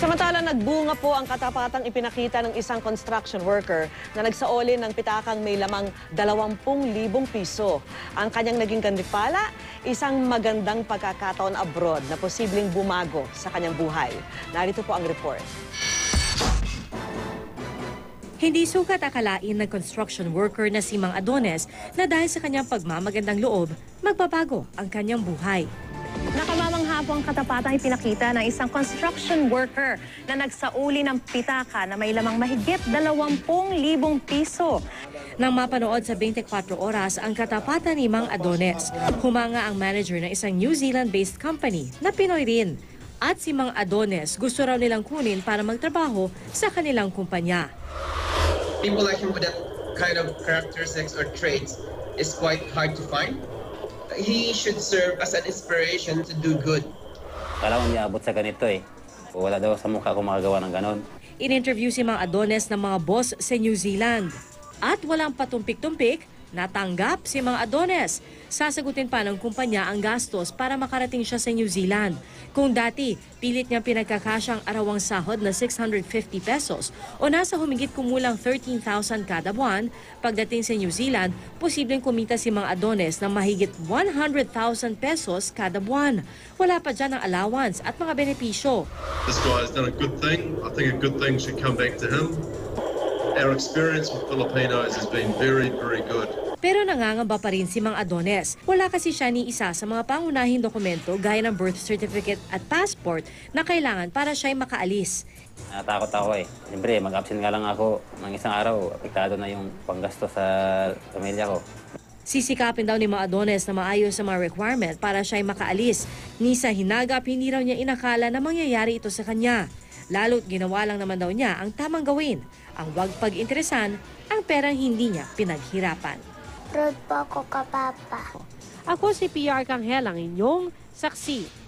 Samantala, nagbunga po ang katapatang ipinakita ng isang construction worker na nagsaoli ng pitakang may lamang 20,000 piso. Ang kanyang naging gantimpala, isang magandang pagkakataon abroad na posibleng bumago sa kanyang buhay. Narito po ang report. Hindi sukat akalain ng construction worker na si Mang Adones na dahil sa kanyang pagmamagandang loob, magbabago ang kanyang buhay. Nakamamangha po ang katapatang ipinakita ng isang construction worker na nagsauli ng pitaka na may lamang mahigit 20,000 piso. Nang mapanood sa 24 oras ang katapatan ni Mang Adones, humanga ang manager ng isang New Zealand-based company na Pinoy rin. At si Mang Adones gusto raw nilang kunin para magtrabaho sa kanilang kumpanya. People like him with that kind of characteristics or traits is quite hard to find. He should serve as an inspiration to do good. Kala ko niya abot sa ganito eh. Wala daw sa mukha ko makagawa ng ganon. In-interview si Mang Adones ng mga boss sa New Zealand. At walang patumpik-tumpik, natanggap si Mang Adones. Sasagutin pa ng kumpanya ang gastos para makarating siya sa New Zealand. Kung dati, pilit niyang pinagkakasyang arawang sahod na 650 pesos o nasa humigit kumulang 13,000 kada buwan, pagdating sa New Zealand, posibleng kumita si Mang Adones ng mahigit 100,000 pesos kada buwan. Wala pa dyan ang allowance at mga benepisyo. This guy has done a good thing. I think a good thing should come back to him. Our experience with Filipinos has been very, very good. Pero nangangamba pa rin si Mang Adones. Wala kasi siya ni isa sa mga pangunahing dokumento gaya ng birth certificate at passport na kailangan para siya'y makaalis. Natakot ako eh. Siyempre, mag-absent nga lang ako ng isang araw. Apektado na yung panggasto sa pamilya ko. Sisikapin daw ni Mang Adones na maayos sa mga requirement para siya'y makaalis. Ni sa hinagap, hindi raw niya inakala na mangyayari ito sa kanya. Lalo't ginawa lang naman daw niya ang tamang gawin. Ang wag pag-interesan, ang perang hindi niya pinaghirapan. Proud po ako ka, Papa. Ako si PR Kanghel, ang inyong saksi.